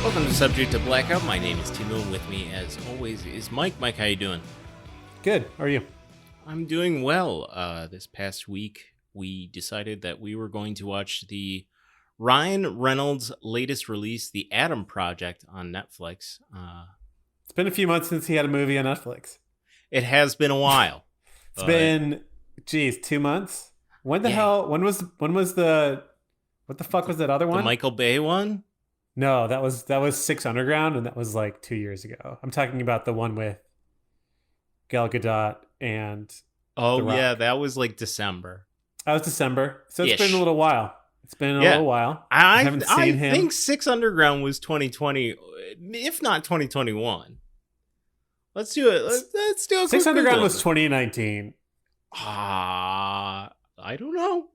Welcome to Subject to Blackout. My name is Timo, and with me, as always, is Mike. Mike, how you doing? Good. How are you? I'm doing well. This past week, we decided that we were going to watch the Ryan Reynolds' latest release, The Adam Project, on Netflix. It's been a few months since he had a movie on Netflix. It has been a while. It's been, 2 months? When the hell, when was the, what the fuck was that other one? The Michael Bay one? No, that was Six Underground, and that was like 2 years ago. I'm talking about the one with Gal Gadot and Oh, yeah, that was like December. That was December. So it's Ish. been a little while. I haven't seen him. I think Six Underground was 2020, if not 2021. Let's do it. Let's do it. Six Underground was 2019. I don't know.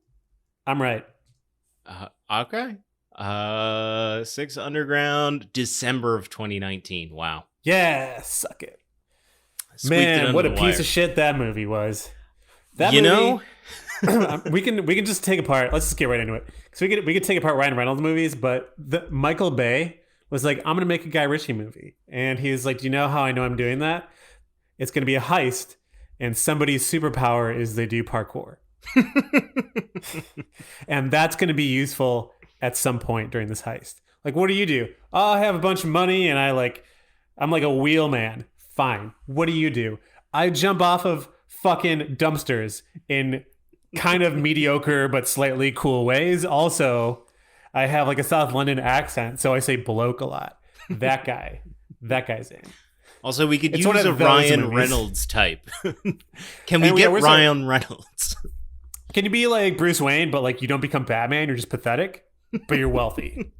I'm right. Okay. Six Underground, December of 2019. Wow. Yeah, suck it. Squeaked it Man, under what a the piece wire. of shit that movie was. That You movie, know? we can just take apart. Let's just get right into it. Because we could take apart Ryan Reynolds movies, but Michael Bay was like, I'm gonna make a Guy Ritchie movie, and he's like, do you know how I know I'm doing that? It's gonna be a heist, and somebody's superpower is they do parkour, and that's gonna be useful at some point during this heist. Like, what do? Oh, I have a bunch of money, and I'm like a wheelman. Fine. What do? I jump off of fucking dumpsters in kind of mediocre but slightly cool ways. Also, I have like a South London accent, so I say bloke a lot. That guy's in. Also, we could It's use one of a those Ryan movies. Reynolds type. Can we And get we're Ryan Reynolds? Can you be like Bruce Wayne, but like you don't become Batman? You're just pathetic, but you're wealthy.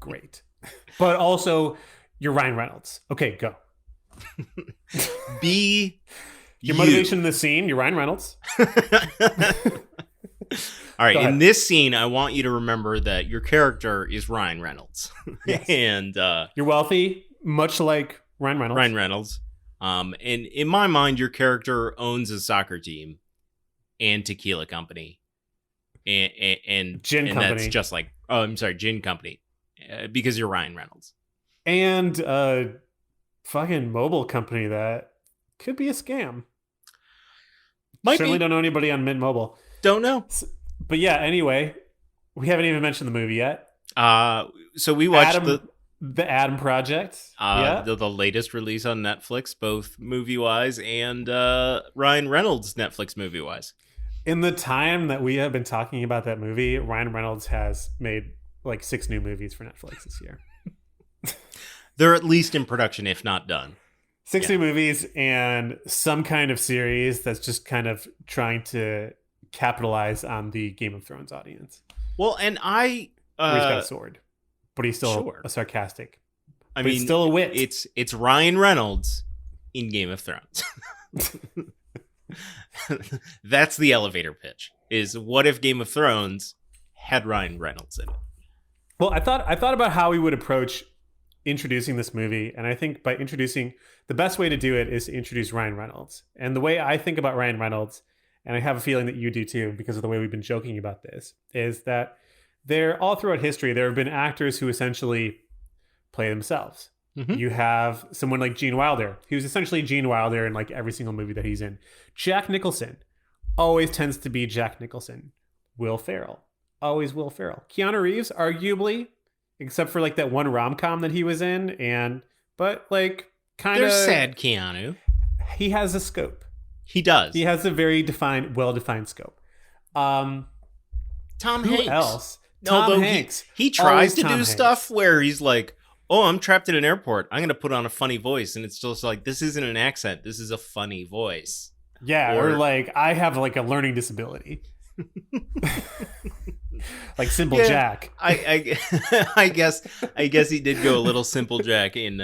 Great. But also, you're Ryan Reynolds. Okay, go. Be Your you. motivation in the scene, you're Ryan Reynolds. All right, Go ahead. in this scene, I want you to remember that your character is Ryan Reynolds. Yes. And You're wealthy, much like Ryan Reynolds. Ryan Reynolds. And in my mind, your character owns a soccer team and tequila company. And Gin and company. that's just like, gin company. Because you're Ryan Reynolds. And a fucking mobile company that could be a scam. Might Certainly be. don't know anybody on Mint Mobile. Don't know. But yeah, anyway, we haven't even mentioned the movie yet. So we watched the Adam Project. the latest release on Netflix, both movie-wise and Ryan Reynolds Netflix movie-wise. In the time that we have been talking about that movie, Ryan Reynolds has made like 6 new movies for Netflix this year. They're at least in production, if not done. 6 new movies and some kind of series that's just kind of trying to capitalize on the Game of Thrones audience. Well, and Where he's got a sword, but he's still a sarcastic. I mean, mean, he's still a wit. It's Ryan Reynolds in Game of Thrones. That's the elevator pitch. Is what if Game of Thrones had Ryan Reynolds in it? Well, I thought about how we would approach introducing this movie, and I think by introducing, the best way to do it is to introduce Ryan Reynolds. And the way I think about Ryan Reynolds, and I have a feeling that you do too, because of the way we've been joking about this, is that all throughout history, there have been actors who essentially play themselves. Mm-hmm. You have someone like Gene Wilder, who's essentially Gene Wilder in like every single movie that he's in. Jack Nicholson always tends to be Jack Nicholson. Will Ferrell, always Will Ferrell. Keanu Reeves, arguably, except for like that one rom-com that he was in, but like kind of There's sad Keanu. He has a scope. He does. He has a very well-defined scope. Tom Who Hanks. else? Although Tom Hanks. He tries Always to Tom do Hanks. stuff where he's like, oh, I'm trapped in an airport. I'm going to put on a funny voice. And it's just like, this isn't an accent. This is a funny voice. Yeah, or like, I have like a learning disability. Like Simple Jack. I guess he did go a little Simple Jack in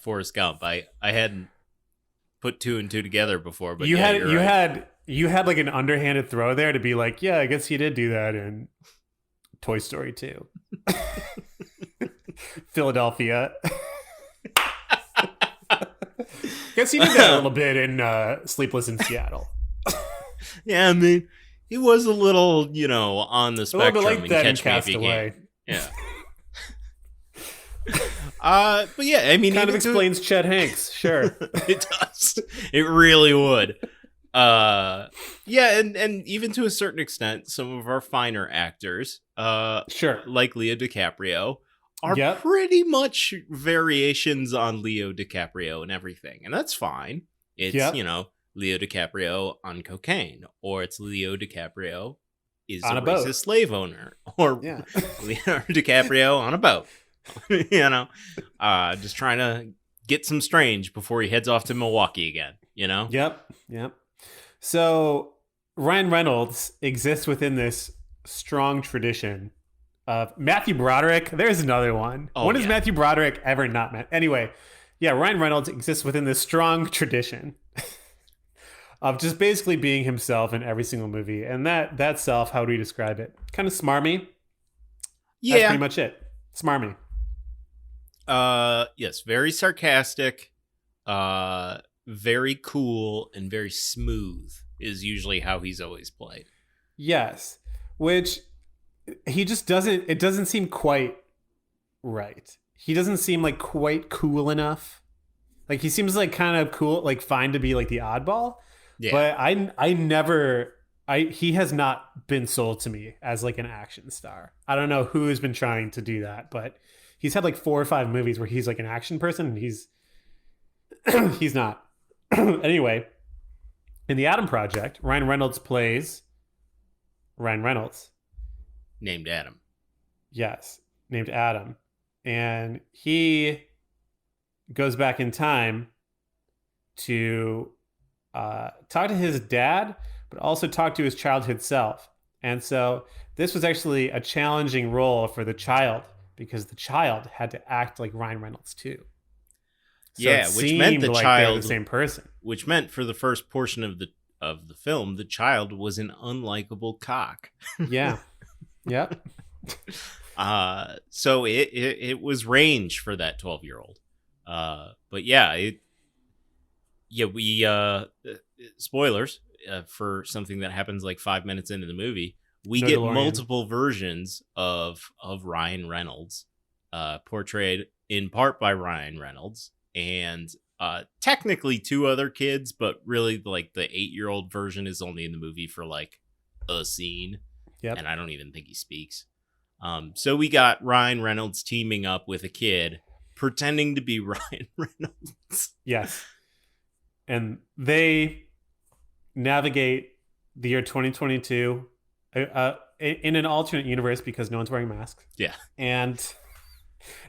Forrest Gump. I hadn't put 2 and 2 together before, but you you're right. you had like an underhanded throw there to be like, yeah, I guess he did do that in Toy Story 2. Philadelphia. Guess he did that a little bit in Sleepless in Seattle. Yeah, I mean, he was a little, on the A little spectrum. bit like and that in Catch Me If You Castaway. Can. Yeah. But yeah, I mean, Kind of even explains Chet Hanks. Sure. it does. It really would. Yeah, and even to a certain extent, some of our finer actors, Sure. like Leo DiCaprio, are Yep. pretty much variations on Leo DiCaprio and everything, and that's fine. It's Yep. Leo DiCaprio on cocaine, or it's Leo DiCaprio is On a a boat. racist slave owner, or Yeah. Leonardo DiCaprio on a boat. Just trying to get some strange before he heads off to Milwaukee again. Yep. Yep. So Ryan Reynolds exists within this strong tradition of Matthew Broderick. There's another one. Oh, When has yeah. Matthew Broderick ever not met? Anyway, yeah, Ryan Reynolds exists within this strong tradition of just basically being himself in every single movie. And that self, how do we describe it? Kind of smarmy. That's Yeah. pretty much it. Smarmy. Yes, very sarcastic, very cool, and very smooth is usually how he's always played. Yes. Which he just it doesn't seem quite right. He doesn't seem like quite cool enough. Like he seems like kind of cool, like fine to be like the oddball. Yeah. But he has not been sold to me as like an action star. I don't know who has been trying to do that, but he's had like 4 or 5 movies where he's like an action person and he's not. Anyway, in the Adam Project, Ryan Reynolds plays Ryan Reynolds. Named Adam. Yes, named Adam. And he goes back in time to talk to his dad, but also talk to his childhood self. And so this was actually a challenging role for the child because the child had to act like Ryan Reynolds too. So Yeah, it which meant seemed the like they were child- the same person. Which meant for the first portion of the film, the child was an unlikable cock. Yeah. Yep. So it was range for that 12-year-old. But yeah, we spoilers for something that happens like 5 minutes into the movie. We No get DeLorean. multiple versions of Ryan Reynolds, portrayed in part by Ryan Reynolds and technically 2 other kids, but really like the 8-year-old version is only in the movie for like a scene. Yep. And I don't even think he speaks. So we got Ryan Reynolds teaming up with a kid pretending to be Ryan Reynolds. Yes. And they navigate the year 2022 in an alternate universe because no one's wearing masks. Yeah. And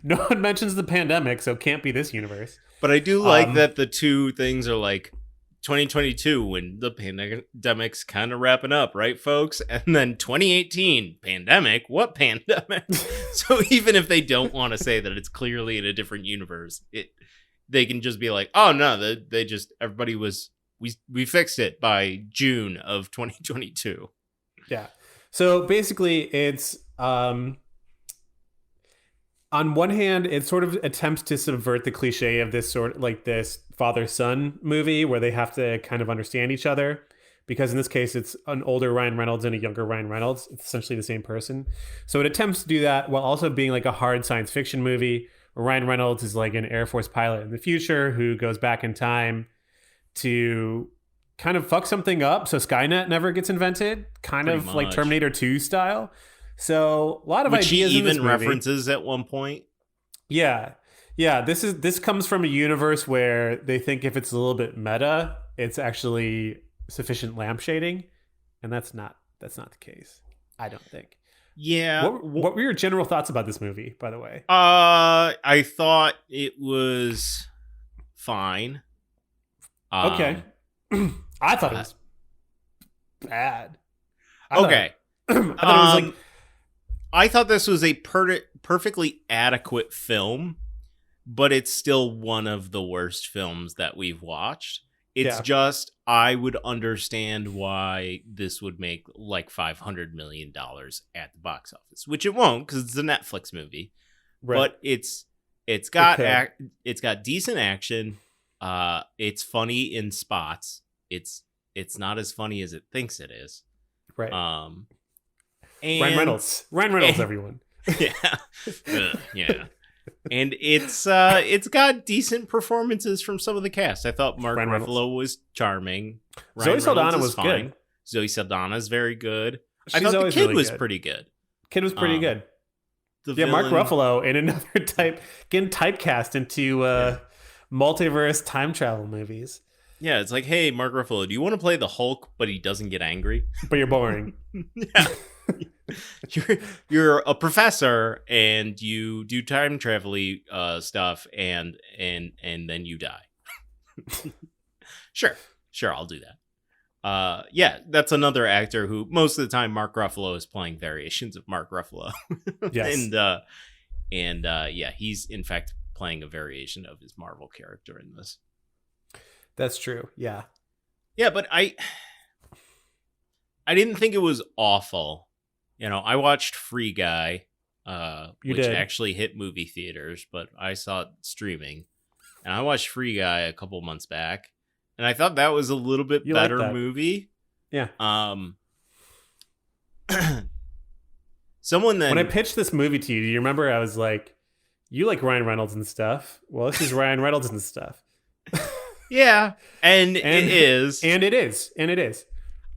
no one mentions the pandemic, so it can't be this universe. But I do like that the two things are like 2022 when the pandemic's kind of wrapping up, right, folks? And then 2018 pandemic. What pandemic? So even if they don't want to say that it's clearly in a different universe, they can just be like, oh no, they just everybody was we fixed it by June of 2022. Yeah. So basically, it's on one hand, it sort of attempts to subvert the cliche of this sort of like this father-son movie where they have to kind of understand each other. Because in this case, it's an older Ryan Reynolds and a younger Ryan Reynolds. It's essentially the same person. So it attempts to do that while also being like a hard science fiction movie where Ryan Reynolds is like an Air Force pilot in the future who goes back in time to kind of fuck something up so Skynet never gets invented. Kind Pretty of like much. Terminator 2 style. So a lot of Which he ideas in this even movie. references at one point. Yeah. Yeah, this comes from a universe where they think if it's a little bit meta, it's actually sufficient lampshading, and that's not the case. I don't think. Yeah. What were your general thoughts about this movie, by the way? I thought it was fine. Okay. I thought it was bad. I Okay. thought it was like I thought this was a perfectly adequate film, but it's still one of the worst films that we've watched. It's Yeah. just, I would understand why this would make like $500 million at the box office, which it won't because it's a Netflix movie. right. But it's got Okay. it's got decent action. It's funny in spots. It's not as funny as it thinks it is. right. And Ryan Reynolds, everyone. yeah. Ugh, yeah. And it's got decent performances from some of the cast. I thought Mark Ryan Reynolds. Ruffalo was charming. Zoe Ryan Saldana Reynolds is was fine. good. Zoe Saldana's very good. I She's thought the always kid really was good. pretty good. Kid was pretty good. The Mark villain- Ruffalo in another getting typecast into multiverse time travel movies. Yeah, it's like, hey, Mark Ruffalo, do you want to play the Hulk, but he doesn't get angry? But you're boring. Yeah. You're a professor and you do time travel stuff and then you die. Sure, I'll do that. Yeah, that's another actor who most of the time Mark Ruffalo is playing variations of Mark Ruffalo. Yes. and yeah, he's in fact playing a variation of his Marvel character in this. That's true. Yeah. Yeah, but I didn't think it was awful. You know, I watched Free Guy, which did. actually hit movie theaters, but I saw it streaming. And I watched Free Guy a couple months back, and I thought that was a little bit You like better that. movie. Yeah. Someone then When I pitched this movie to you, do you remember I was like, you like Ryan Reynolds and stuff? Well, this is Ryan Reynolds and stuff. yeah, and it is. And it is.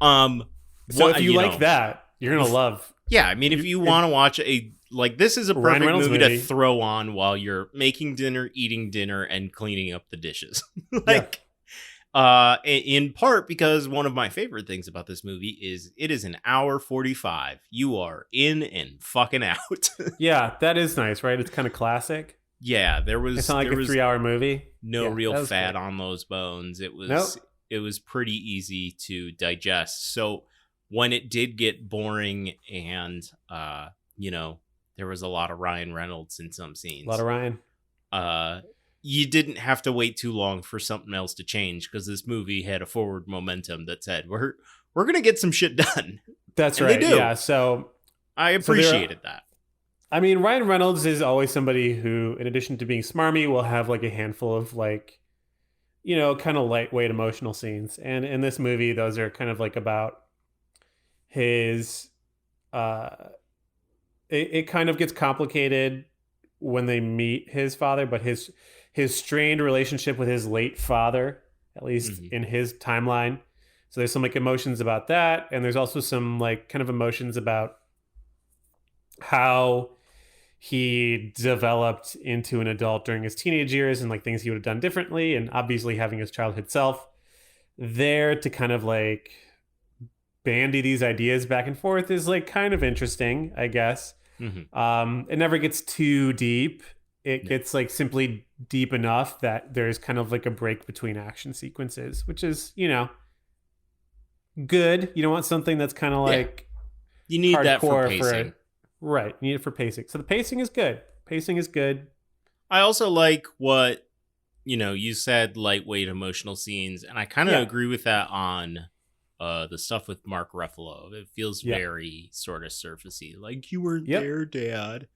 So So if you like that, you're going to love. Yeah, I mean, if you want to watch this is a Ryan perfect Reynolds movie movie. to throw on while you're making dinner, eating dinner, and cleaning up the dishes. In part because one of my favorite things about this movie is it is an hour 45. You are in and fucking out. Yeah, that is nice, right? It's kind of classic. Yeah, there was It's not like there a was 3-hour movie. no Yeah, real that was fat great. on those bones. It was Nope. it was pretty easy to digest. So when it did get boring and there was a lot of Ryan Reynolds in some scenes. A lot of Ryan. You didn't have to wait too long for something else to change because this movie had a forward momentum that said we're gonna get some shit done. That's And right. they do. Yeah. So I So there- appreciated that. I mean, Ryan Reynolds is always somebody who, in addition to being smarmy, will have like a handful of like, kind of lightweight emotional scenes. And in this movie, those are kind of like about his. It kind of gets complicated when they meet his father, but his strained relationship with his late father, at least Mhm. in his timeline. So there's some like emotions about that, and there's also some like kind of emotions about how he developed into an adult during his teenage years and like things he would have done differently, and obviously having his childhood self there to kind of like bandy these ideas back and forth is like kind of interesting, I guess. Mhm. It never gets too deep. It No. gets like simply deep enough that there's kind of like a break between action sequences, which is, good. You don't want something that's kind of Yeah. like You need that for hardcore pacing. right. You need it for pacing. So the pacing is good. I also like what you said, lightweight emotional scenes, and I kind of Yeah. agree with that on the stuff with Mark Ruffalo. It feels Yeah. very sort of surfacey, like you weren't Yep. there, Dad.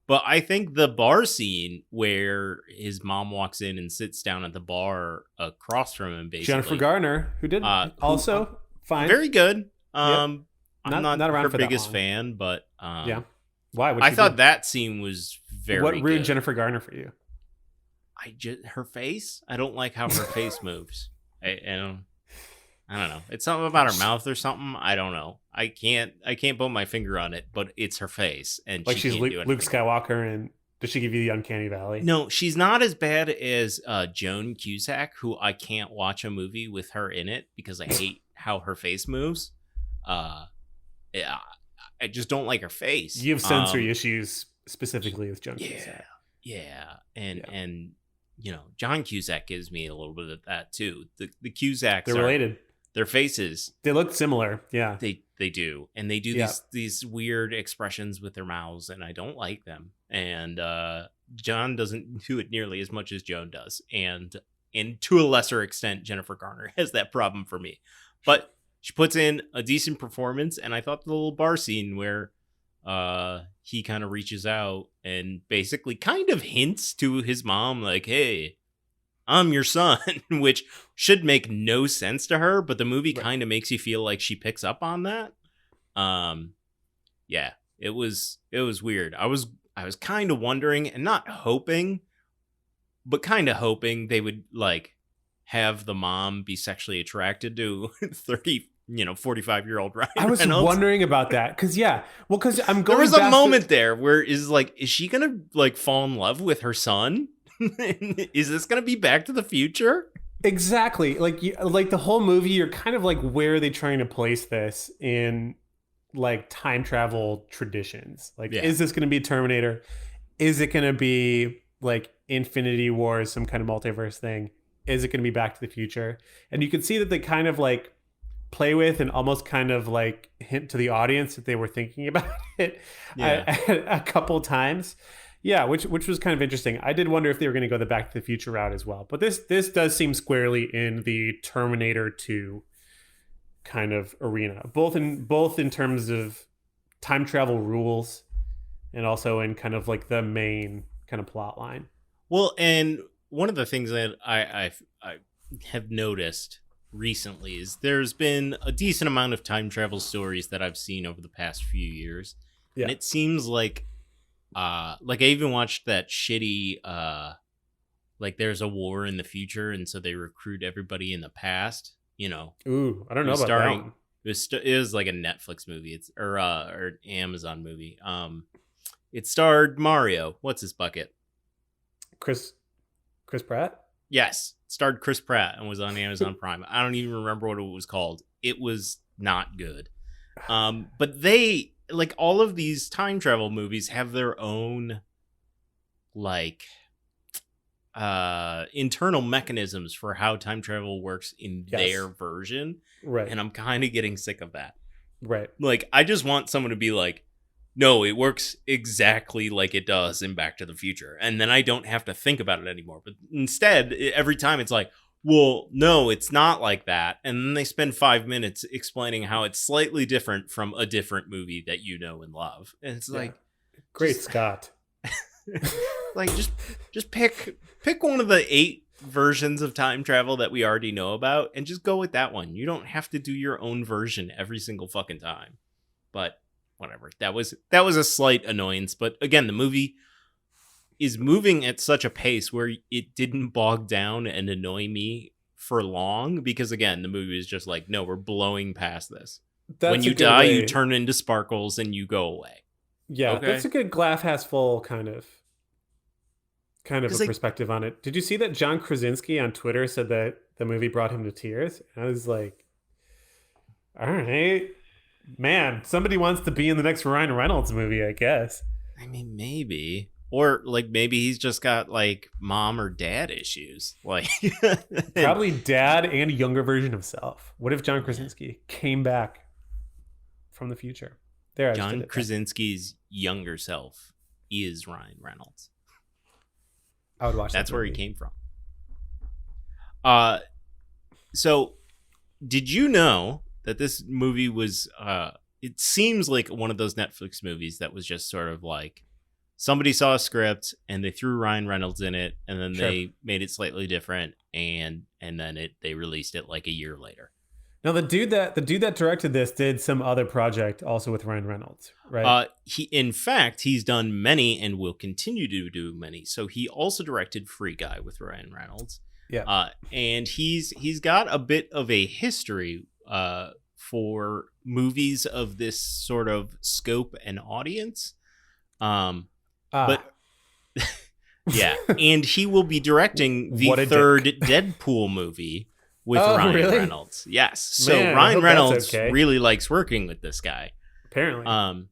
But I think the bar scene where his mom walks in and sits down at the bar across from him, basically, Jennifer Garner, who did also fine. very good. I'm Not not around her for that biggest long. fan, but Yeah. Why? I thought that scene was very What ruined good. Jennifer Garner for you? Her face. I don't like how her face moves. I don't know. It's something about her mouth or something. I don't know. I can't put my finger on it, but it's her face, and Like she she's can't do Luke anything. Skywalker, and does she give you the uncanny valley? No, she's not as bad as Joan Cusack, who I can't watch a movie with her in it because I hate how her face moves. Yeah, I just don't like her face. You have sensory issues specifically with Joan Cusack. Yeah, and John Cusack gives me a little bit of that too. The Cusacks They're related. Their faces, They look similar. Yeah. they do, and they do Yeah. these weird expressions with their mouths, and I don't like them. And John doesn't do it nearly as much as Joan does, and to a lesser extent, Jennifer Garner has that problem for me. But she puts in a decent performance, and I thought the little bar scene where he kind of reaches out and basically kind of hints to his mom, like, "Hey, I'm your son," which should make no sense to her, but the movie Right. kind of makes you feel like she picks up on that. Yeah, it was weird. I I was kind of wondering and not hoping, but kind of hoping they would like have the mom be sexually attracted to 45-year-old Ryan I was Reynolds. wondering about that because because I'm going. There was a back moment to, there where is she gonna like fall in love with her son? Is this gonna be Back to the Future? exactly like the whole movie. You're kind of like, where are they trying to place this in like time travel traditions? Like, Yeah. is this going to be Terminator? Is it going to be like Infinity War, some kind of multiverse thing? Is it going to be Back to the Future? And you can see that they kind of like play with and almost kind of like hint to the audience that they were thinking about it a couple times. Yeah, which was kind of interesting. I did wonder if they were going to go the Back to the Future route as well. But this does seem squarely in the Terminator 2 kind of arena, both in terms of time travel rules and also in kind of like the main kind of plot line. Well, and one of the things that I have noticed recently is there's been a decent amount of time travel stories that I've seen over the past few years. Yeah. And it seems like I even watched that shitty like there's a war in the future and so they recruit everybody in the past, Ooh, I don't know about that one. It was like a Netflix movie. Or Amazon movie. It starred Mario. What's his bucket? Chris Pratt? Yes. It starred Chris Pratt and was on Amazon Prime. I don't even remember what it was called. It was not good. But they, like, all of these time travel movies have their own, like, internal mechanisms for how time travel works in their version. Right. And I'm kind of getting sick of that. Right. Like, I just want someone to be like, no, it works exactly like it does in Back to the Future. And then I don't have to think about it anymore. But instead, every time it's like, well, no, it's not like that. And then they spend 5 minutes explaining how it's slightly different from a different movie that you know and love. And it's like, great Scott. Like, just pick one of the 8 versions of time travel that we already know about and just go with that one. You don't have to do your own version every single fucking time. But whatever. That was a slight annoyance. But again, the movie is moving at such a pace where it didn't bog down and annoy me for long, because again, the movie is just like, no, we're blowing past this. When you die, you turn into sparkles and you go away. Yeah, okay? That's a good glass half full kind of a perspective on it. Did you see that John Krasinski on Twitter said that the movie brought him to tears? And I was like, all right, man, somebody wants to be in the next Ryan Reynolds movie, I guess. I mean, maybe. Or like maybe he's just got like mom or dad issues. Like probably dad and a younger version of himself. What if John Krasinski came back from the future? There, John Krasinski's younger self is Ryan Reynolds. I would watch that. That's where he came from. So did you know that this movie was it seems like one of those Netflix movies that was just sort of like somebody saw a script and they threw Ryan Reynolds in it and then they made it slightly different and then they released it like a year later. Now the dude that directed this did some other project also with Ryan Reynolds, right? He's done many and will continue to do many. So he also directed Free Guy with Ryan Reynolds. Yeah. And he's got a bit of a history for movies of this sort of scope and audience. But yeah, and he will be directing the third Deadpool movie with Ryan Reynolds. Yes. So man, Ryan Reynolds really likes working with this guy. Apparently.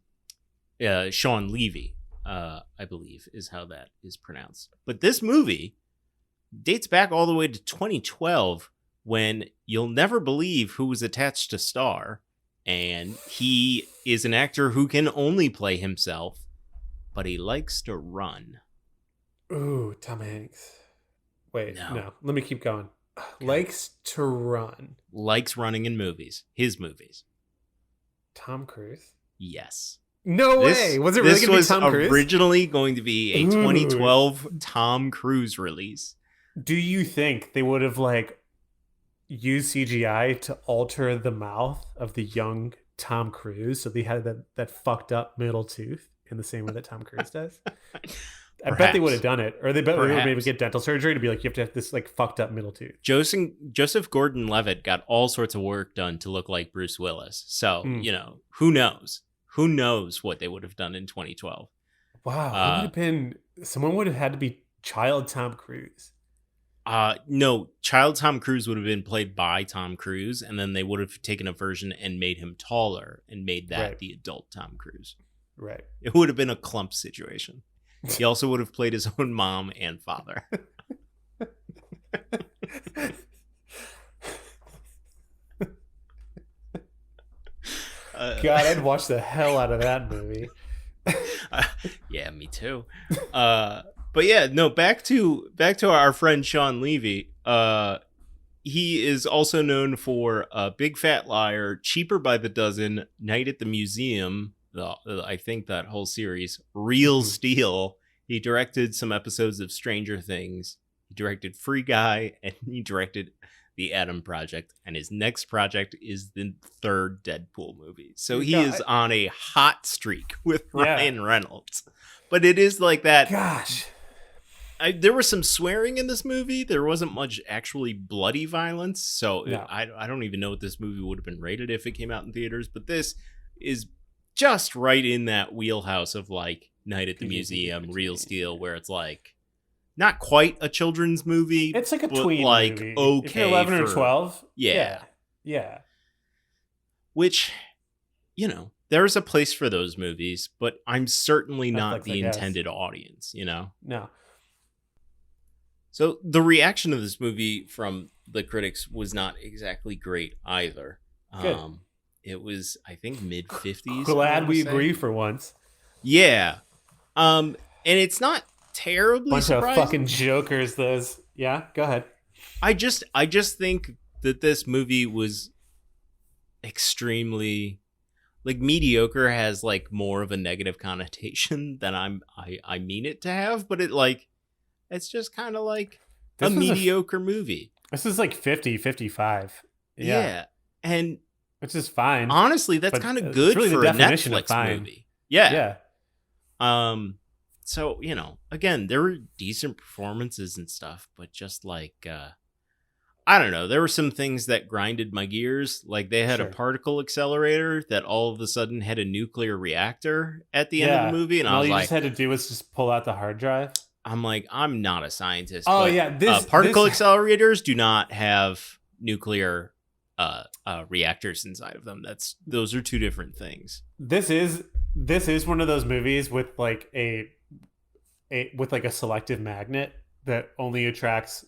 Sean Levy, I believe is how that is pronounced. But this movie dates back all the way to 2012 when you'll never believe who was attached to star. And he is an actor who can only play himself, but he likes to run. Ooh, Tom Hanks. Wait, no. Let me keep going. Okay. Likes to run. Likes running in movies. His movies. Tom Cruise? Yes. No way. Was it really going to be Tom Cruise? This was originally going to be a 2012 Tom Cruise release. Do you think they would have like used CGI to alter the mouth of the young Tom Cruise so they had that fucked up middle tooth? in the same way that Tom Cruise does. I bet they Perhaps. would have done it, or they would maybe Perhaps. get dental surgery to be like, you have to have this like fucked up middle tooth. Joseph Gordon-Levitt got all sorts of work done to look like Bruce Willis. So, who knows? Who knows what they would have done in 2012? Wow, someone would have had to be child Tom Cruise. No, child Tom Cruise would have been played by Tom Cruise, and then they would have taken a version and made him taller and made that the adult Tom Cruise. Right. It would have been a Klump situation. He also would have played his own mom and father. God, I'd watch the hell out of that movie. Yeah, me too. But yeah, no, back to our friend Sean Levy. He is also known for Big Fat Liar, Cheaper by the Dozen, Night at the Museum, I think that whole series, Real Steel. He directed some episodes of Stranger Things. He directed Free Guy, and he directed The Adam Project. And his next project is the third Deadpool movie. So he is on a hot streak with Ryan Reynolds. But it is like that. Gosh. There was some swearing in this movie. There wasn't much actually bloody violence. So I don't even know what this movie would have been rated if it came out in theaters. But this is just right in that wheelhouse of like Night at the Museum, Real Steel, where it's like not quite a children's movie. It's like a but tween like movie. Okay, if you're 11 or 12. Yeah. Which, there's a place for those movies, but I'm certainly not the intended audience, No. So the reaction of this movie from the critics was not exactly great either. Good. It was, I think, mid-50s. Glad we agree for once. Yeah. And it's not terribly bunch surprising. Of fucking jokers, those. Yeah, go ahead. I just think that this movie was extremely, like, mediocre has like more of a negative connotation than I mean it to have, but it's just kind of like a mediocre movie. This is like 50, 55. Yeah. And which is fine. Honestly, that's kind of good really for a Netflix movie. Yeah. So, again, there were decent performances and stuff, but just like, I don't know, there were some things that grinded my gears. Like they had a particle accelerator that all of a sudden had a nuclear reactor at the end of the movie. And I was like, all you just had to do was just pull out the hard drive. I'm like, I'm not a scientist. Oh, but, yeah. Particle accelerators do not have nuclear reactors inside of them. Those are two different things. This is one of those movies with like a selective magnet that only attracts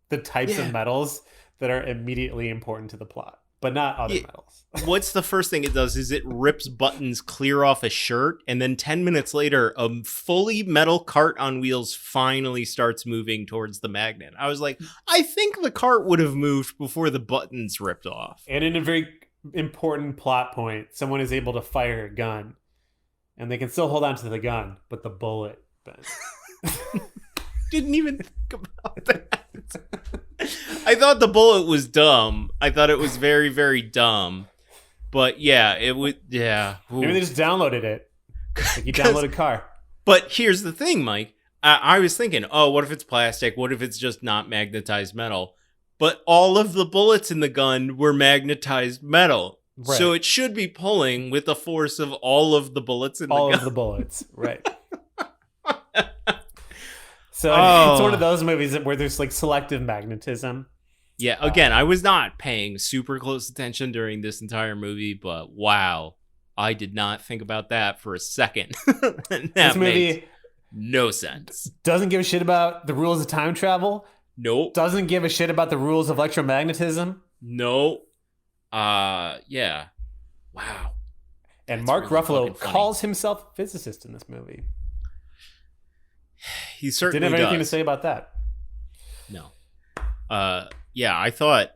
the types of metals that are immediately important to the plot, but not other metals. What's the first thing it does is it rips buttons clear off a shirt, and then 10 minutes later, a fully metal cart on wheels finally starts moving towards the magnet. I was like, I think the cart would have moved before the buttons ripped off. And in a very important plot point, someone is able to fire a gun, and they can still hold on to the gun, but the bullet bends. Didn't even think about that. I thought the bullet was dumb. I thought it was very, very dumb. But yeah, it would. Yeah. Ooh. Maybe they just downloaded it. Like you downloaded Car. But here's the thing, Mike. I was thinking, oh, what if it's plastic? What if it's just not magnetized metal? But all of the bullets in the gun were magnetized metal. Right. So it should be pulling with the force of all of the bullets in the gun. All of the bullets, right. So it's one of those movies where there's like selective magnetism. Yeah, again, I was not paying super close attention during this entire movie, but wow, I did not think about that for a second. This movie no sense. Doesn't give a shit about the rules of time travel. Nope. Doesn't give a shit about the rules of electromagnetism. Nope. Yeah. Wow. And Mark Ruffalo calls himself a physicist in this movie. He certainly didn't have anything to say about that. No. Yeah, I thought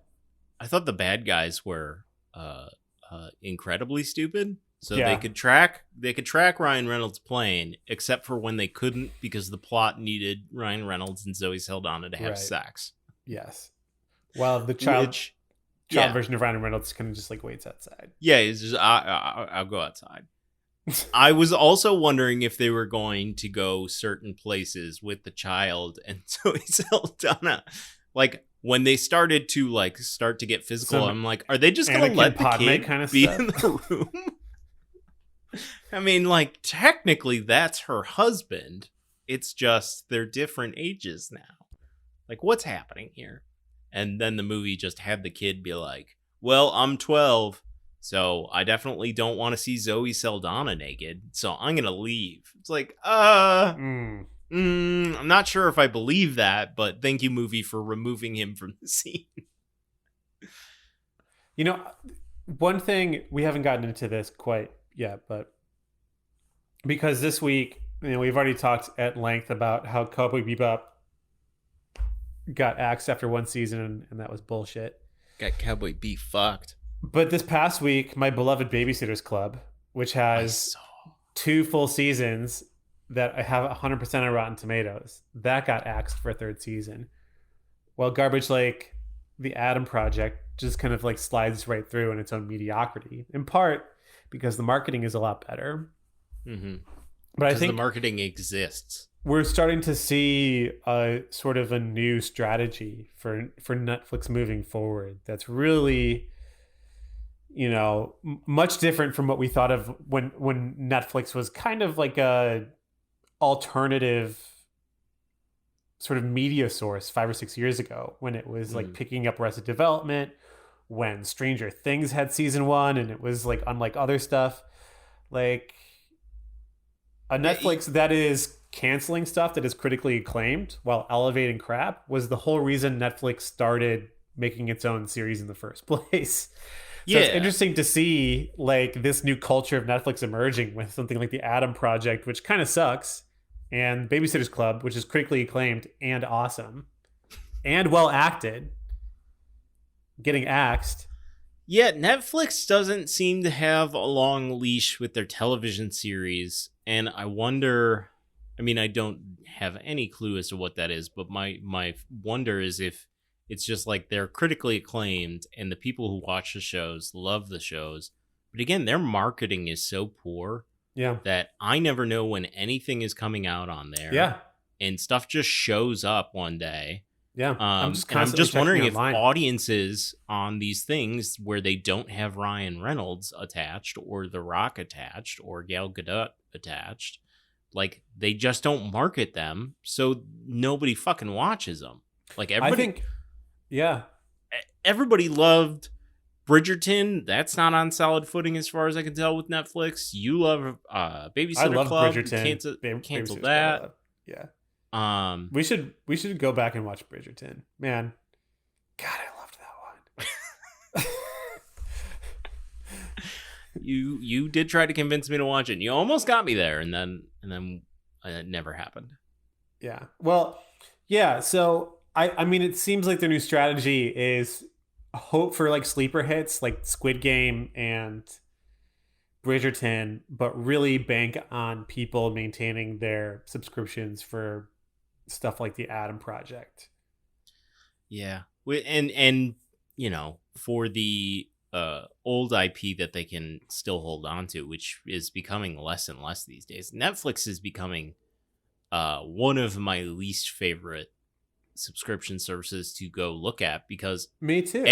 the bad guys were incredibly stupid. So they could track Ryan Reynolds' plane, except for when they couldn't because the plot needed Ryan Reynolds and Zoe Saldana to have sex. Yes. Well, the child version of Ryan Reynolds kind of just like waits outside. Yeah, he's just I'll go outside. I was also wondering if they were going to go certain places with the child, and Zoe Saldana, like when they started to get physical, Some I'm like, are they just gonna Anakin let the Padme kid kind of be stuff. in the room? I mean, like technically that's her husband. It's just they're different ages now. Like, what's happening here? And then the movie just had the kid be like, well, I'm 12. So I definitely don't want to see Zoe Saldana naked. So I'm going to leave. It's like, I'm not sure if I believe that, but thank you, movie, for removing him from the scene. You know, one thing, we haven't gotten into this quite yet, but because this week, we've already talked at length about how Cowboy Bebop got axed after one season, and that was bullshit. Got Cowboy B fucked. But this past week, my beloved Babysitter's Club, which has 2 full seasons that I have 100% on Rotten Tomatoes, that got axed for a 3rd season. While Garbage Lake, The Adam Project, just kind of like slides right through in its own mediocrity, in part because the marketing is a lot better. Mm-hmm. But I think the marketing exists. We're starting to see a sort of a new strategy for Netflix moving forward. That's really, much different from what we thought of when Netflix was kind of like a alternative sort of media source 5 or 6 years ago, when it was like picking up Arrested Development, when Stranger Things had season 1, and it was like unlike other stuff, like a Netflix that is canceling stuff that is critically acclaimed while elevating crap was the whole reason Netflix started making its own series in the first place. So it's interesting to see like this new culture of Netflix emerging with something like The Adam Project, which kind of sucks, and Babysitter's Club, which is critically acclaimed and awesome and well acted, getting axed. Yeah, Netflix doesn't seem to have a long leash with their television series, and I wonder, I mean, I don't have any clue as to what that is, but my wonder is if it's just like they're critically acclaimed and the people who watch the shows love the shows, but again, their marketing is so poor that I never know when anything is coming out on there. Yeah. And stuff just shows up one day. Yeah. I'm just wondering if audiences on these things where they don't have Ryan Reynolds attached or The Rock attached or Gal Gadot attached, like they just don't market them, so nobody fucking watches them. Like everybody, everybody loved Bridgerton. That's not on solid footing as far as I can tell with Netflix. You love Babysitter Club. Bridgerton. Cancel that. Yeah. We should go back and watch Bridgerton. Man, God, I loved that one. You did try to convince me to watch it. And you almost got me there, and then it never happened. Yeah. Well, yeah. So I mean, it seems like their new strategy is hope for like sleeper hits like Squid Game and Bridgerton, but really bank on people maintaining their subscriptions for stuff like The Adam Project. Yeah. And for the old IP that they can still hold on to, which is becoming less and less these days. Netflix is becoming one of my least favorite subscription services to go look at because me too.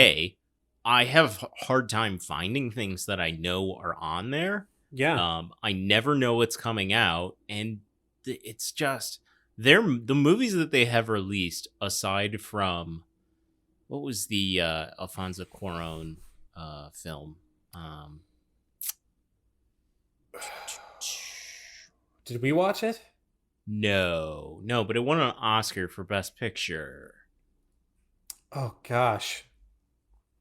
I have a hard time finding things that I know are on there. Yeah. I never know what's coming out, and it's just the movies that they have released aside from what was the Alfonso Cuarón film? Did we watch it? No, but it won an Oscar for Best Picture. Oh gosh.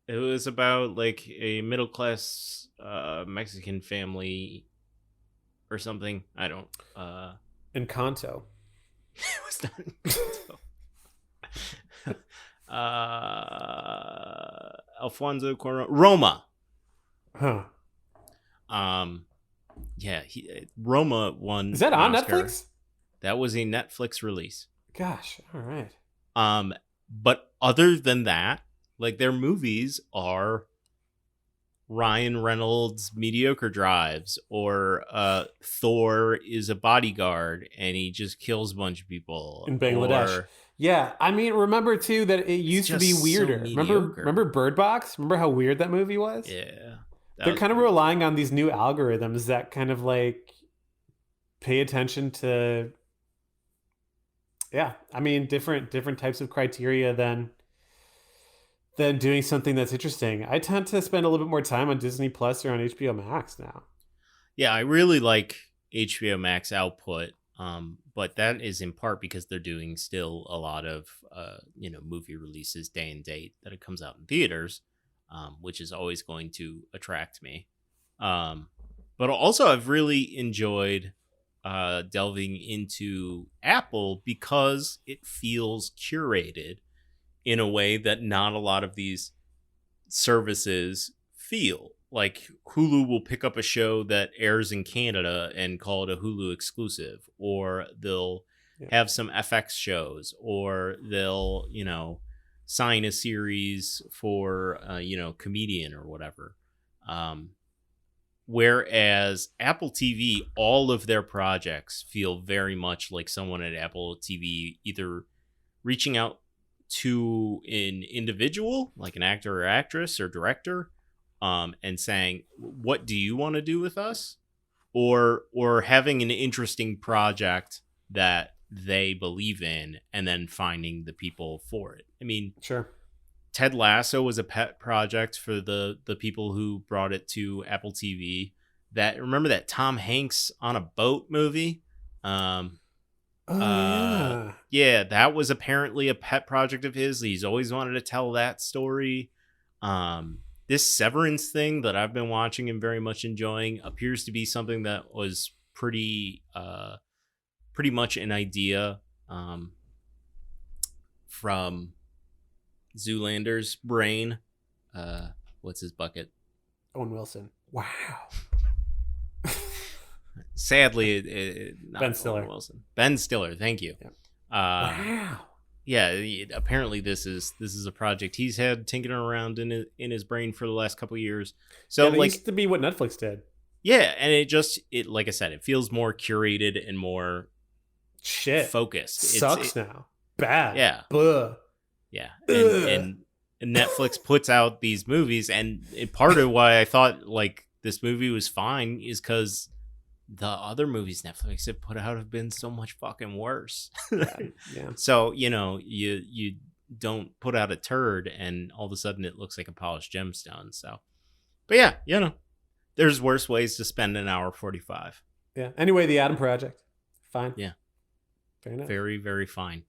It was about like a middle class Mexican family or something. I don't Encanto. It was not Encanto. Alfonso Cuarón. Roma. Huh. Yeah, Roma won. Is that on Oscar. Netflix? That was a Netflix release. Gosh, all right. But other than that, like their movies are Ryan Reynolds mediocre drives, or Thor is a bodyguard and he just kills a bunch of people in Bangladesh. Or, Yeah, I mean, remember too that it used to be just so weirder. mediocre. Remember Bird Box? Remember how weird that movie was? Yeah, They're kind of relying on these new algorithms that kind of like pay attention to, yeah, I mean, different types of criteria than doing something that's interesting. I tend to spend a little bit more time on Disney Plus or on HBO Max now. Yeah, I really like HBO Max output, but that is in part because they're doing still a lot of movie releases day and date that it comes out in theaters, which is always going to attract me. But also, I've really enjoyed delving into Apple because it feels curated in a way that not a lot of these services feel. Like Hulu will pick up a show that airs in Canada and call it a Hulu exclusive, or they'll have some FX shows, or they'll, sign a series for, Comedian or whatever. Whereas Apple TV, all of their projects feel very much like someone at Apple TV either reaching out to an individual, like an actor or actress or director, and saying, what do you want to do with us? Or having an interesting project that they believe in and then finding the people for it. I mean, sure. Ted Lasso was a pet project for the people who brought it to Apple TV. Remember that Tom Hanks on a boat movie? Yeah, that was apparently a pet project of his. He's always wanted to tell that story. This Severance thing that I've been watching and very much enjoying appears to be something that was pretty much an idea from Zoolander's brain. What's his bucket? Owen Wilson. Wow. Sadly, not Ben Stiller. Owen Wilson. Ben Stiller. Thank you. Yeah. Wow. Yeah. Apparently, this is a project he's had tinkering around in his brain for the last couple of years. So, it used to be what Netflix did. Yeah, and it like I said, it feels more curated and more focused. Sucks now. Bad. Yeah. Blah. Yeah. And Netflix puts out these movies, and part of why I thought like this movie was fine is because the other movies Netflix have put out have been so much fucking worse. Yeah. So, you don't put out a turd and all of a sudden it looks like a polished gemstone. So, but yeah, there's worse ways to spend an hour 45. Yeah. Anyway, the Adam Project. Fine. Yeah. Fair enough. Very, very fine.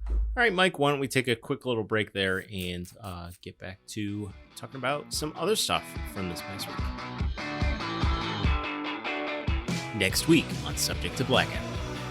All right, Mike, why don't we take a quick little break there and get back to talking about some other stuff from this past week. Next week on Subject to Blackout.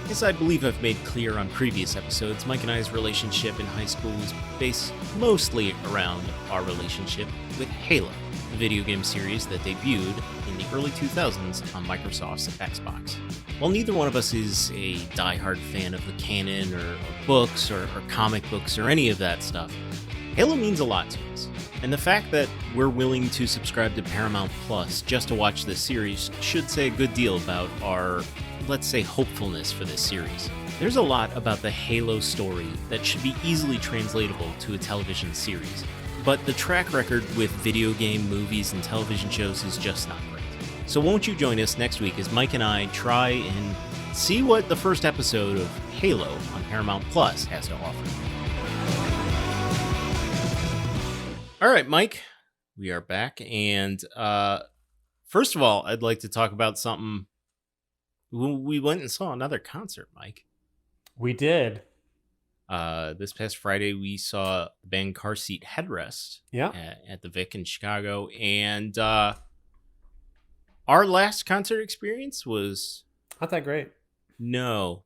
As I believe I've made clear on previous episodes, Mike and I's relationship in high school was based mostly around our relationship with Halo, the video game series that debuted in the early 2000s on Microsoft's Xbox. While neither one of us is a diehard fan of the canon or books or comic books or any of that stuff, Halo means a lot to us. And the fact that we're willing to subscribe to Paramount Plus just to watch this series should say a good deal about our, let's say, hopefulness for this series. There's a lot about the Halo story that should be easily translatable to a television series, but the track record with video game, movies, and television shows is just not great. So won't you join us next week as Mike and I try and see what the first episode of Halo on Paramount Plus has to offer. All right, Mike, we are back. And first of all, I'd like to talk about something. We went and saw another concert, Mike. We did. This past Friday, we saw the band Seat Headrest at the Vic in Chicago. And our last concert experience was... not that great. No.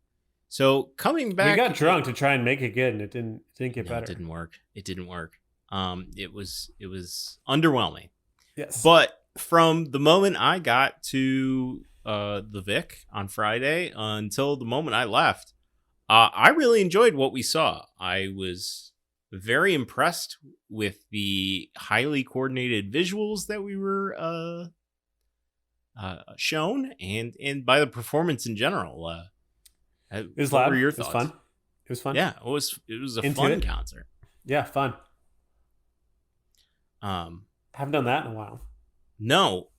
So coming back... we got drunk to try and make it good, and it didn't get better. It didn't work. It was underwhelming. Yes. But from the moment I got to the Vic on Friday until the moment I left, I really enjoyed what we saw. I was very impressed with the highly coordinated visuals that we were shown, and by the performance in general. It was What were loud. your It was thoughts? fun. It was fun. Yeah, it was a Into fun it. concert. Yeah, fun. Um, Haven't done that in a while. no,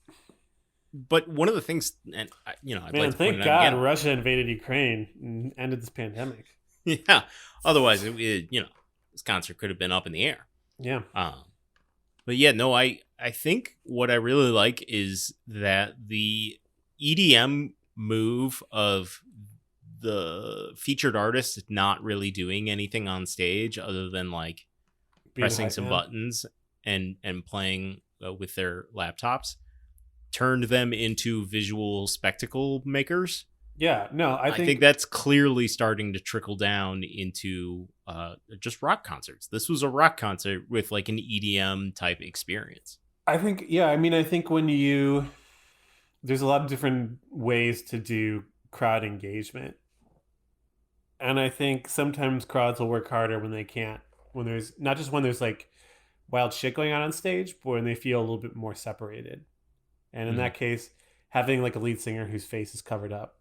but one of the things, and I'd Man, like to point thank it out God again. Russia invaded Ukraine and ended this pandemic. Yeah, otherwise, this concert could have been up in the air. Yeah. But yeah, no, I think what I really like is that the EDM move of the featured artist not really doing anything on stage other than like Being a pressing hype some man. buttons and playing with their laptops turned them into visual spectacle makers. Yeah, no, I I think that's clearly starting to trickle down into just rock concerts. This was a rock concert with like an EDM type experience. I think, yeah, I mean, I think there's a lot of different ways to do crowd engagement. And I think sometimes crowds will work harder when they can't, when there's not just when there's like wild shit going on stage, but when they feel a little bit more separated. And in that case, having like a lead singer whose face is covered up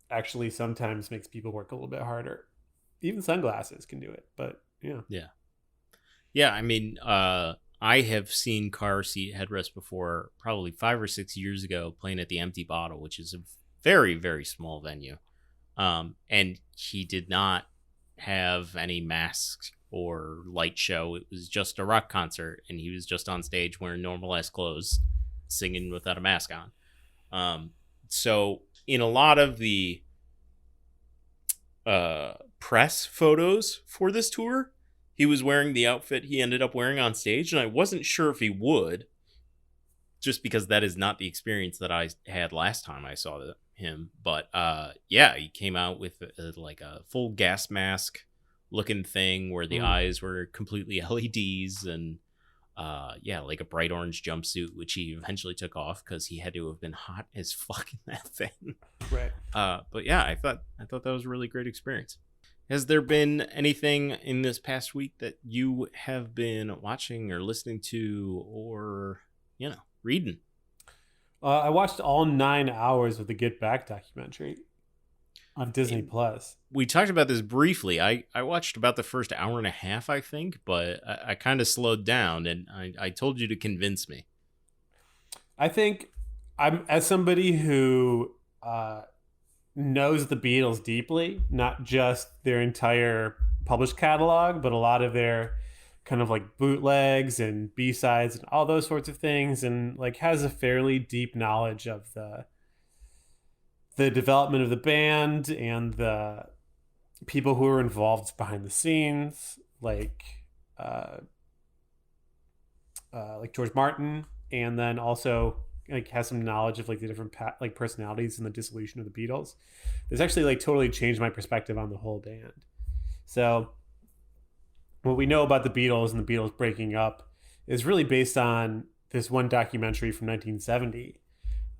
actually sometimes makes people work a little bit harder. Even sunglasses can do it, but yeah. Yeah, I mean, I have seen Car Seat Headrest before, probably 5 or 6 years ago, playing at the Empty Bottle, which is a very, very small venue. And he did not have any masks or light show. It was just a rock concert, and he was just on stage wearing normal ass clothes, singing without a mask on. So in a lot of the press photos for this tour, he was wearing the outfit he ended up wearing on stage, and I wasn't sure if he would, just because that is not the experience that I had last time I saw him. But yeah, he came out with like a full gas mask looking thing where the eyes were completely LEDs, and yeah, like a bright orange jumpsuit, which he eventually took off because he had to have been hot as fuck in that thing. Right. But yeah, I thought that was a really great experience. Has there been anything in this past week that you have been watching or listening to or, reading? I watched all 9 hours of the Get Back documentary on Disney Plus. We talked about this briefly. I watched about the first hour and a half, I think, but I kind of slowed down, and I told you to convince me. I think I'm, as somebody who knows the Beatles deeply, not just their entire published catalog, but a lot of their kind of like bootlegs and B-sides and all those sorts of things, and like has a fairly deep knowledge of the development of the band and the people who were involved behind the scenes, like George Martin, and then also like has some knowledge of like the different like personalities and the dissolution of the Beatles. This actually like totally changed my perspective on the whole band. So what we know about the Beatles and the Beatles breaking up is really based on this one documentary from 1970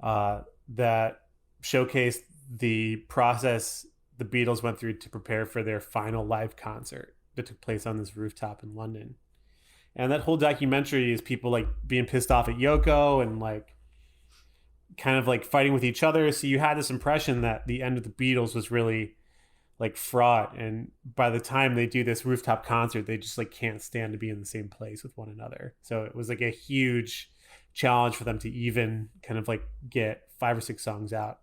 that showcased the process the Beatles went through to prepare for their final live concert that took place on this rooftop in London. And that whole documentary is people like being pissed off at Yoko and like kind of like fighting with each other. So you had this impression that the end of the Beatles was really like fraught, and by the time they do this rooftop concert, they just like can't stand to be in the same place with one another. So it was like a huge challenge for them to even kind of like get 5 or 6 songs out.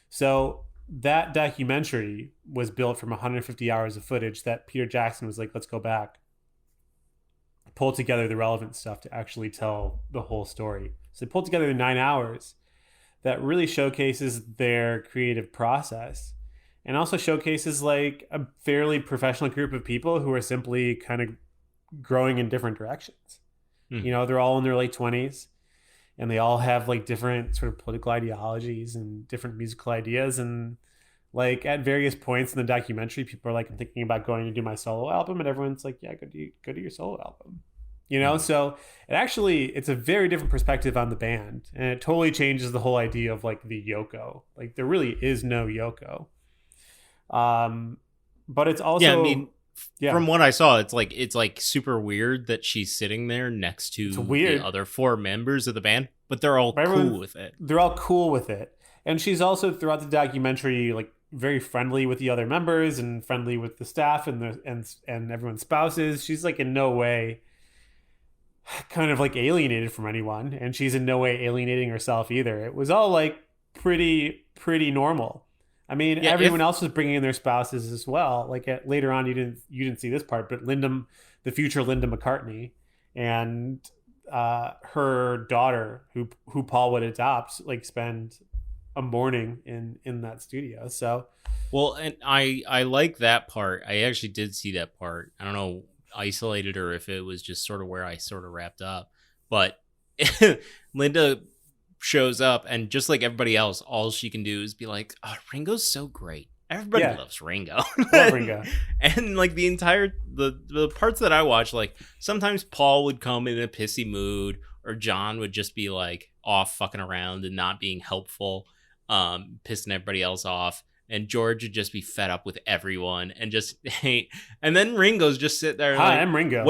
So that documentary was built from 150 hours of footage that Peter Jackson was like, let's go back, pull together the relevant stuff to actually tell the whole story. So they pulled together 9 hours that really showcases their creative process, and also showcases like a fairly professional group of people who are simply kind of growing in different directions. You know, they're all in their late 20s, and they all have like different sort of political ideologies and different musical ideas. And like at various points in the documentary, people are like, I'm thinking about going to do my solo album, and everyone's like, yeah, go to your solo album. You know, so it's a very different perspective on the band, and it totally changes the whole idea of like the Yoko. Like there really is no Yoko. But it's also, Yeah, I mean, Yeah. From what I saw, it's like super weird that she's sitting there next to It's weird. the other four members of the band, but they're all cool with it. They're all cool with it. And she's also throughout the documentary like very friendly with the other members and friendly with the staff and and everyone's spouses. She's like in no way kind of like alienated from anyone, and she's in no way alienating herself either. It was all like pretty normal. I mean, Yeah, everyone else was bringing in their spouses as well. Like later on, you didn't see this part, but the future Linda McCartney, and her daughter, who Paul would adopt, like spend a morning in that studio. So, well, and I like that part. I actually did see that part. I don't know, isolated or if it was just sort of where I sort of wrapped up, but Linda shows up, and just like everybody else, all she can do is be like, "Oh, Ringo's so great. Everybody loves Ringo." Love Ringo. And like the entire the parts that I watched, like sometimes Paul would come in a pissy mood, or John would just be like off fucking around and not being helpful, pissing everybody else off. And George would just be fed up with everyone and just hate. And then Ringo's just sit there. Hi, like, I'm Ringo.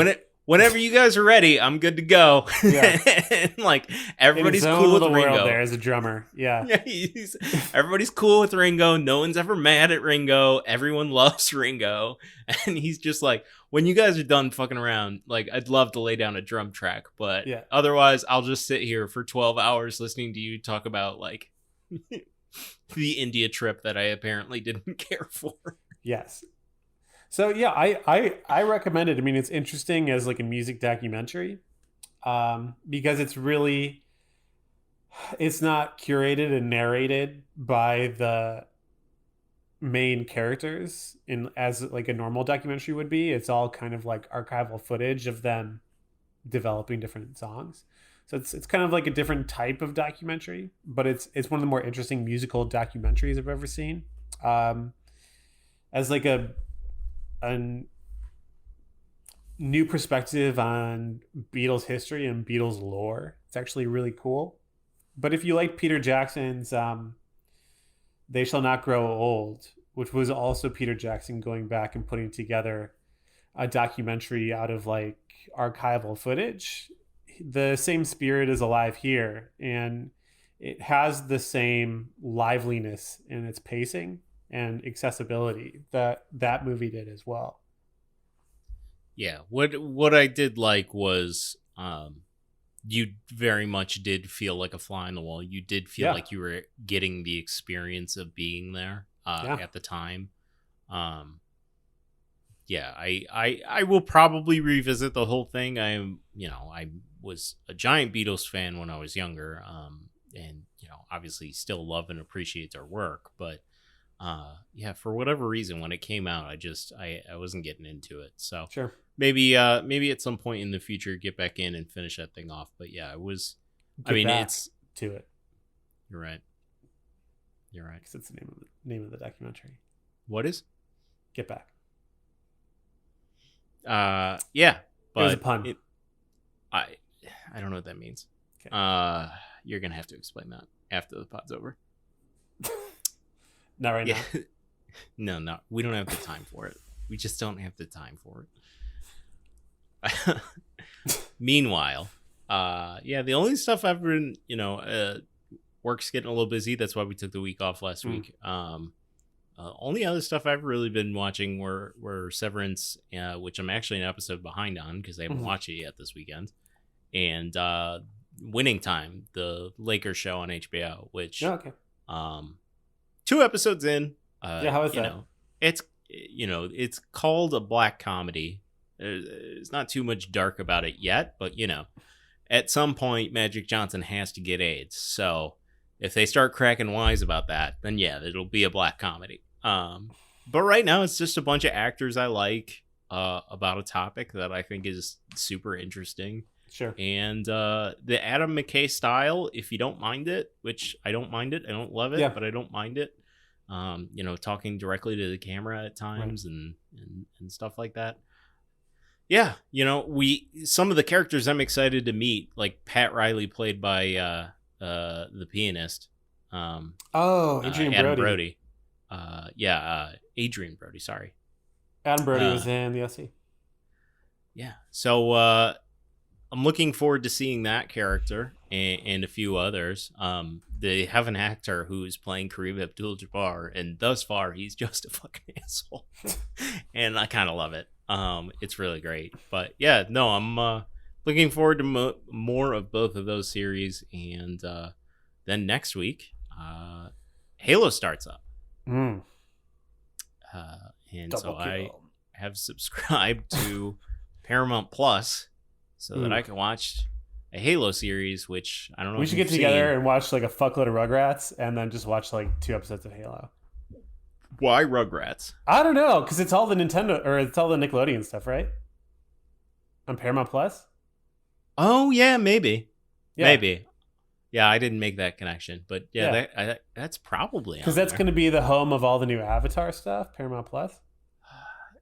Whenever you guys are ready, I'm good to go. Yeah. And like everybody's in his cool own with little Ringo. world there as a drummer. Yeah. Yeah, everybody's cool with Ringo. No one's ever mad at Ringo. Everyone loves Ringo. And he's just like, when you guys are done fucking around, like I'd love to lay down a drum track, but otherwise I'll just sit here for 12 hours listening to you talk about like the India trip that I apparently didn't care for. Yes. So yeah, I recommend it. I mean, it's interesting as like a music documentary, because it's not curated and narrated by the main characters as like a normal documentary would be. It's all kind of like archival footage of them developing different songs. So it's kind of like a different type of documentary, but it's one of the more interesting musical documentaries I've ever seen. As like a new perspective on Beatles history and Beatles lore. It's actually really cool. But if you like Peter Jackson's They Shall Not Grow Old, which was also Peter Jackson going back and putting together a documentary out of like archival footage, the same spirit is alive here, and it has the same liveliness in its pacing and accessibility that movie did as well. Yeah, what I did like was you very much did feel like a fly on the wall. You did feel like you were getting the experience of being there at the time. I will probably revisit the whole thing. I was a giant Beatles fan when I was younger, and obviously still love and appreciate their work, but for whatever reason when it came out, I wasn't getting into it. So sure, maybe at some point in the future get back in and finish that thing off. But yeah, it was it's to it. You're right. Because it's the name of the documentary. What is? Get Back. But it was a pun. I don't know what that means. Okay. You're gonna have to explain that after the pod's over. Not right now. No, we don't have the time for it. We just don't have the time for it. Meanwhile, the only stuff I've been, work's getting a little busy. That's why we took the week off last week. Only other stuff I've really been watching were Severance, which I'm actually an episode behind on because I haven't watched it yet this weekend, and Winning Time, the Lakers show on HBO, which 2 episodes in. How is that? It's called a black comedy. There's not too much dark about it yet, but at some point Magic Johnson has to get AIDS. So if they start cracking wise about that, then it'll be a black comedy. But right now it's just a bunch of actors I like about a topic that I think is super interesting. Sure. And the Adam McKay style, if you don't mind it, which I don't mind it, I don't love it, but I don't mind it. Talking directly to the camera at times and stuff like that. Yeah, some of the characters I'm excited to meet, like Pat Riley, played by the pianist. Adrian Adam Brody. Adrian Brody, sorry. Adam Brody was in the OC. Yeah. So I'm looking forward to seeing that character and a few others. They have an actor who's playing Kareem Abdul-Jabbar, and thus far he's just a fucking asshole. And I kind of love it. It's really great. But yeah, no, I'm looking forward to more of both of those series. And then next week, Halo starts up. And Double so kill. I have subscribed to Paramount Plus so that I can watch a Halo series, which I don't know. We should get together and watch like a fuckload of Rugrats, and then just watch like 2 episodes of Halo. Why Rugrats? I don't know, because it's all the Nintendo or it's all the Nickelodeon stuff, right? On Paramount Plus. Oh yeah, maybe. Yeah. Maybe. Yeah, I didn't make that connection, but yeah. That's probably because that's going to be the home of all the new Avatar stuff. Paramount Plus.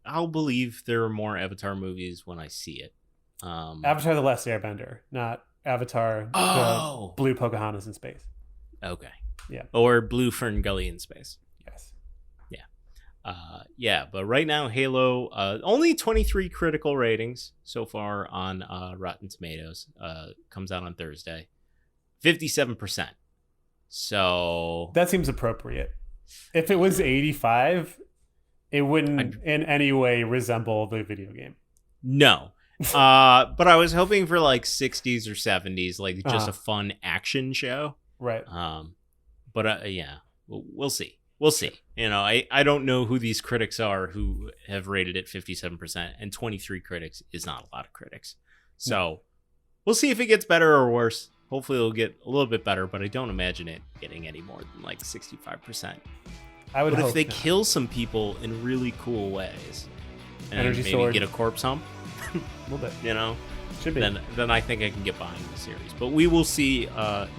I'll believe there are more Avatar movies when I see it. Avatar: The Last Airbender, not Avatar: The Blue Pocahontas in Space. Okay. Yeah. Or Blue Fern Gully in Space. Yes. Yeah. Yeah, but right now Halo only 23 critical ratings so far on Rotten Tomatoes. Comes out on Thursday. 57%. So that seems appropriate. If it was 85, it wouldn't in any way resemble the video game. No. But I was hoping for like 60s or 70s, like just a fun action show. Right. But yeah, we'll see. We'll see. You know, I don't know who these critics are who have rated it 57%, and 23 critics is not a lot of critics. So we'll see if it gets better or worse. Hopefully it'll get a little bit better, but I don't imagine it getting any more than like 65%. I would hope if they not. kill some people in really cool ways and Energy maybe sword. get a corpse hump, A little bit. you know, Should be. then I think I can get behind the series. But we will see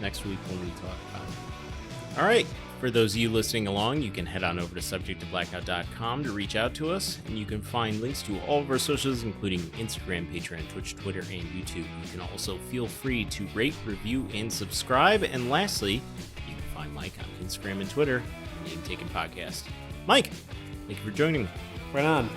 next week when we talk about it. All right. For those of you listening along, you can head on over to subjecttoblackout.com to reach out to us, and you can find links to all of our socials, including Instagram, Patreon, Twitch, Twitter, and YouTube. You can also feel free to rate, review, and subscribe. And lastly, you can find Mike on Instagram and Twitter, Name Taken Podcast. Mike, thank you for joining me. Right on.